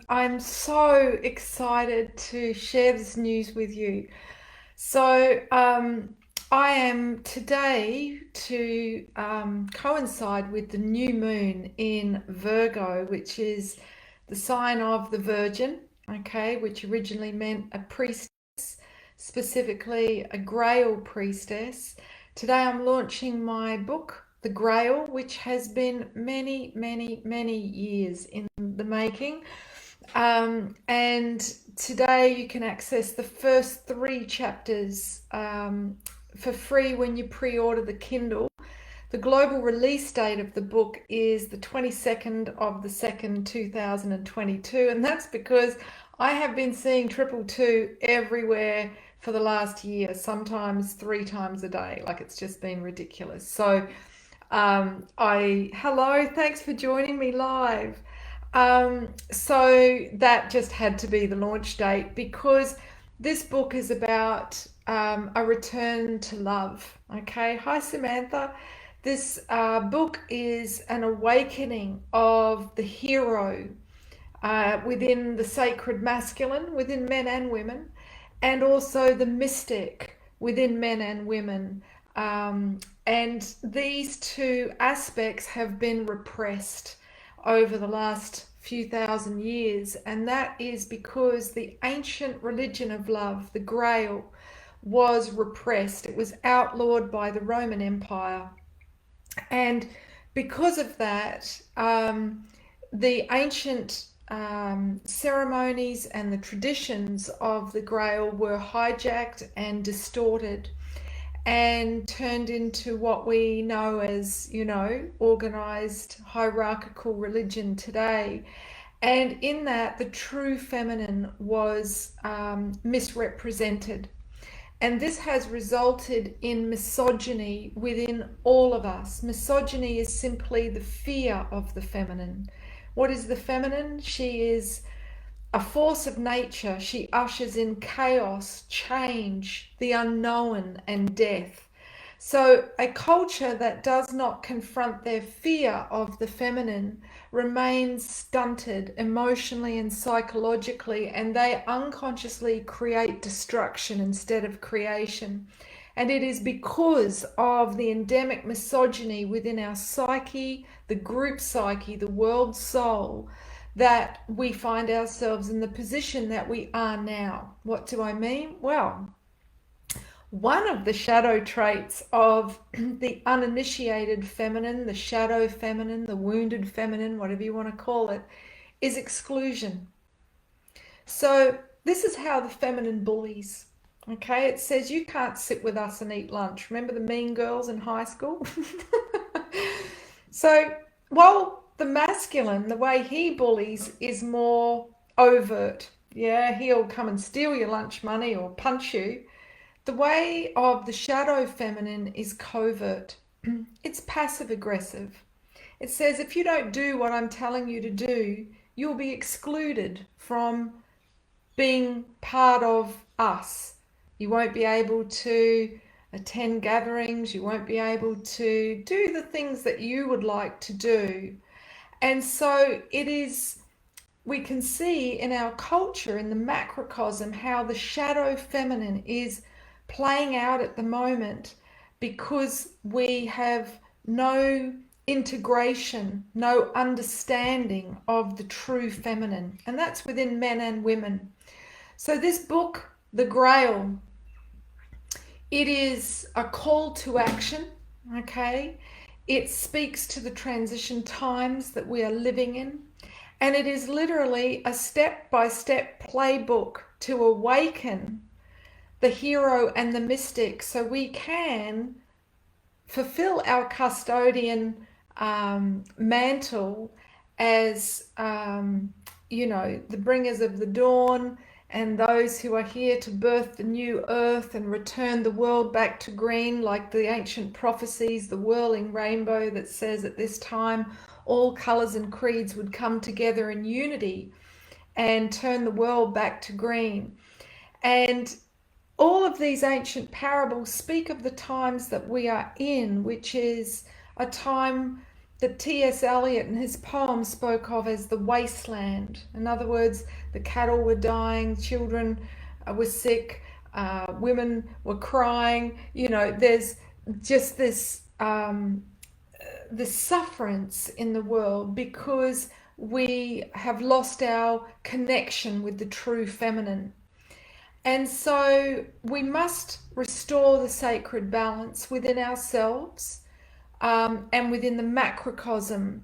I'm so excited to share this news with you. So, I am today to coincide with the new moon in Virgo, which is the sign of the Virgin, okay, which originally meant a priestess, specifically a Grail priestess. Today I'm launching my book, The Grail, which has been many, many, many years in the making. And today you can access the first three chapters for free when you pre-order the Kindle. The global release date of the book is the 22nd of the 2nd, 2022, and that's because I have been seeing 222 everywhere for the last year, sometimes three times a day. Like it's just been ridiculous. So, hello, thanks for joining me live. So that just had to be the launch date because this book is about a return to love. Okay, hi Samantha. This book is an awakening of the hero within the sacred masculine, within men and women, and also the mystic within men and women. And these two aspects have been repressed over the last few thousand years, and that is because the ancient religion of love, the Grail, was repressed. It was outlawed by the Roman Empire, and because of that, the ancient ceremonies and the traditions of the Grail were hijacked and distorted and turned into what we know as, organized hierarchical religion today. And in that, the true feminine was misrepresented. And this has resulted in misogyny within all of us. Misogyny is simply the fear of the feminine. What is the feminine? She is a force of nature. She ushers in chaos, change, the unknown, and death. So, a culture that does not confront their fear of the feminine remains stunted emotionally and psychologically, and they unconsciously create destruction instead of creation. And it is because of the endemic misogyny within our psyche, the group psyche, the world soul, that we find ourselves in the position that we are now. What do I mean? Well, one of the shadow traits of the uninitiated feminine, the shadow feminine, the wounded feminine, whatever you want to call it, is exclusion. So, this is how the feminine bullies. Okay, it says you can't sit with us and eat lunch. Remember the mean girls in high school? So, while the masculine, the way he bullies is more overt. Yeah, he'll come and steal your lunch money or punch you. The way of the shadow feminine is covert. It's passive aggressive. It says if you don't do what I'm telling you to do, you'll be excluded from being part of us. You won't be able to attend gatherings, you won't be able to do the things that you would like to do. And so we can see in our culture, in the macrocosm, how the shadow feminine is playing out at the moment because we have no integration, no understanding of the true feminine, and that's within men and women. So, this book, The Grail, it is a call to action, okay? It speaks to the transition times that we are living in, and it is literally a step by step playbook to awaken the hero and the mystic so we can fulfill our custodian mantle as, the bringers of the dawn and those who are here to birth the new earth and return the world back to green, like the ancient prophecies, the whirling rainbow that says at this time all colors and creeds would come together in unity and turn the world back to green. And all of these ancient parables speak of the times that we are in, which is a time that T.S. Eliot in his poem spoke of as the wasteland. In other words, the cattle were dying, children were sick, women were crying. There's just this sufferance in the world because we have lost our connection with the true feminine. And so we must restore the sacred balance within ourselves, and within the macrocosm.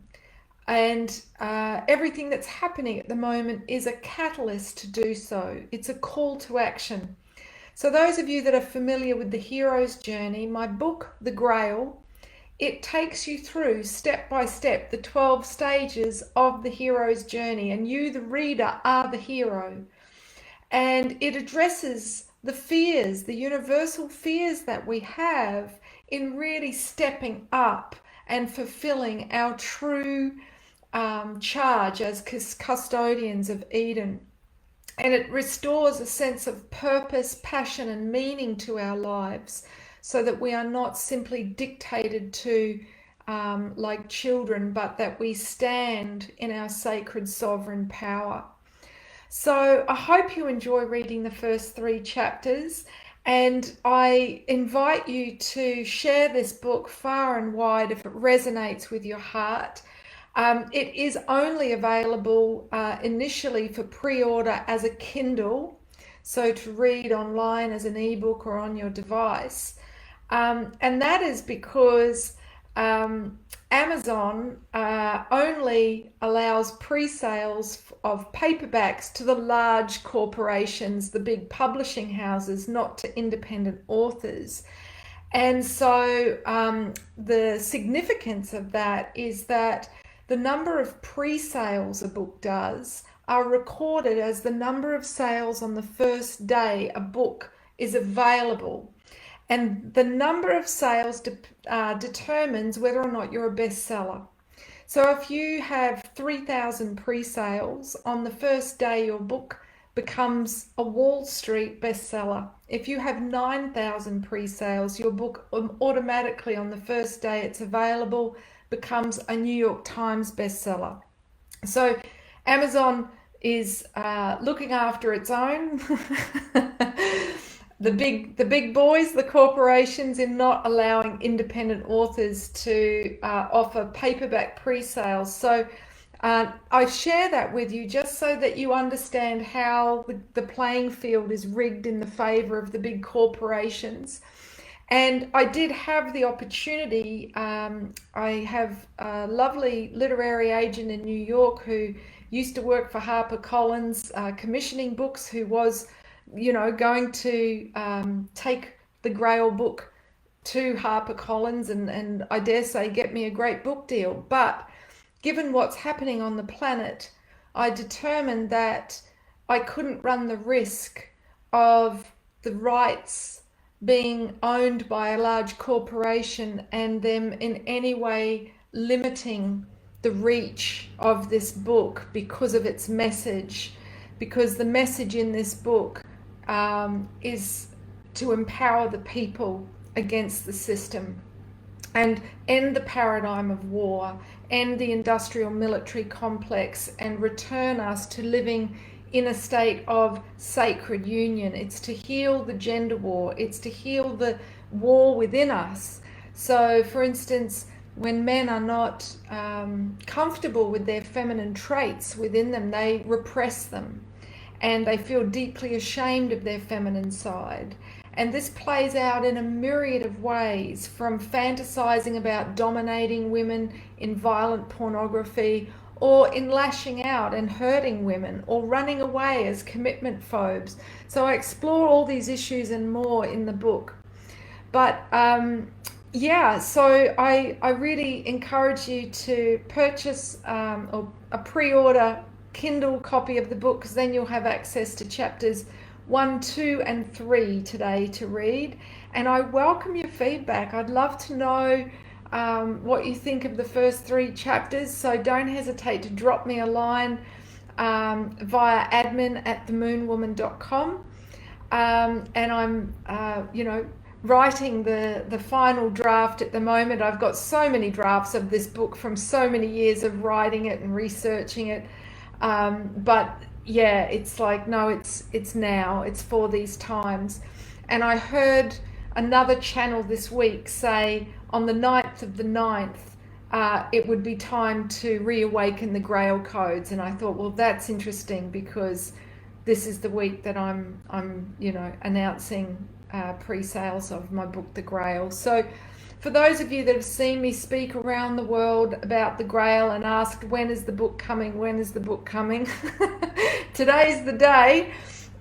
And everything that's happening at the moment is a catalyst to do so. It's a call to action. So those of you that are familiar with the hero's journey, my book, The Grail, it takes you through step by step the 12 stages of the hero's journey, and you, the reader, are the hero. And it addresses the fears, the universal fears that we have in really stepping up and fulfilling our true charge as custodians of Eden. And it restores a sense of purpose, passion, and meaning to our lives, so that we are not simply dictated to like children, but that we stand in our sacred sovereign power. So I hope you enjoy reading the first 3 chapters, and I invite you to share this book far and wide if it resonates with your heart. It is only available initially for pre-order as a Kindle, so to read online as an ebook or on your device. And that is because Amazon only allows pre-sales of paperbacks to the large corporations, the big publishing houses, not to independent authors. And so the significance of that is that the number of pre-sales a book does are recorded as the number of sales on the first day a book is available. And the number of sales determines whether or not you're a bestseller. So if you have 3,000 pre-sales, on the first day your book becomes a Wall Street bestseller. If you have 9,000 pre-sales, your book automatically on the first day it's available becomes a New York Times bestseller. So Amazon is looking after its own. The big boys, the corporations, in not allowing independent authors to offer paperback pre-sales. So I share that with you just so that you understand how the playing field is rigged in the favor of the big corporations. And I did have the opportunity, I have a lovely literary agent in New York who used to work for HarperCollins, commissioning books, who was going to take the Grail book to HarperCollins and I dare say get me a great book deal. But given what's happening on the planet, I determined that I couldn't run the risk of the rights being owned by a large corporation and them in any way limiting the reach of this book because of its message, because the message in this book is to empower the people against the system and end the paradigm of war, end the industrial military complex, and return us to living in a state of sacred union. It's to heal the gender war. It's to heal the war within us. So, for instance, when men are not comfortable with their feminine traits within them, they repress them and they feel deeply ashamed of their feminine side. And this plays out in a myriad of ways, from fantasizing about dominating women in violent pornography, or in lashing out and hurting women, or running away as commitment phobes. So I explore all these issues and more in the book. But so I really encourage you to purchase or a pre-order Kindle copy of the book, because then you'll have access to chapters 1, 2, and 3 today to read. And I welcome your feedback. I'd love to know what you think of the first 3 chapters. So don't hesitate to drop me a line via admin@themoonwoman.com. And I'm, writing the final draft at the moment. I've got so many drafts of this book from so many years of writing it and researching it. But yeah, it's like, no, it's now, it's for these times. And I heard another channel this week say on the 9th of the 9th, it would be time to reawaken the Grail codes. And I thought, well, that's interesting, because this is the week that I'm announcing pre-sales of my book, The Grail. So for those of you that have seen me speak around the world about the Grail and asked, when is the book coming, when is the book coming, today's the day.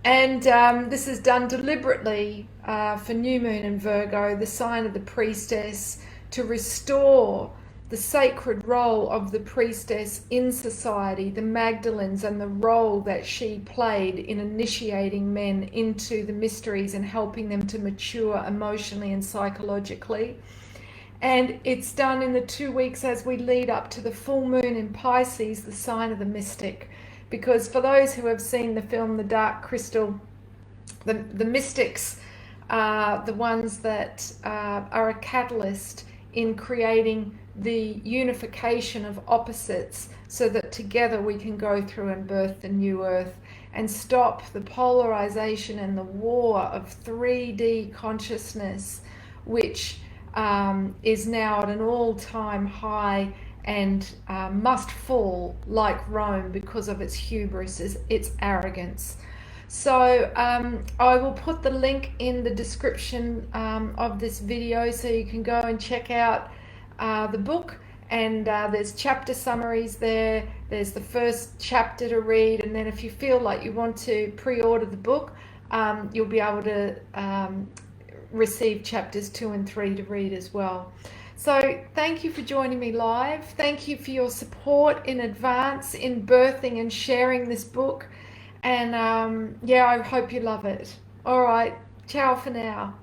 And this is done deliberately for New Moon and Virgo, the sign of the priestess, to restore the sacred role of the priestess in society, the Magdalens, and the role that she played in initiating men into the mysteries and helping them to mature emotionally and psychologically. And it's done in the 2 weeks as we lead up to the full moon in Pisces, the sign of the mystic. Because for those who have seen the film The Dark Crystal, the mystics are the ones that are a catalyst in creating the unification of opposites, so that together we can go through and birth the new earth and stop the polarization and the war of 3D consciousness, which is now at an all-time high and must fall like Rome because of its hubris, its arrogance. So I will put the link in the description of this video, so you can go and check out the book. And there's chapter summaries there. There's the first chapter to read, and then if you feel like you want to pre-order the book, you'll be able to receive chapters 2 and 3 to read as well. So thank you for joining me live. Thank you for your support in advance in birthing and sharing this book. And yeah, I hope you love it. All right, ciao for now.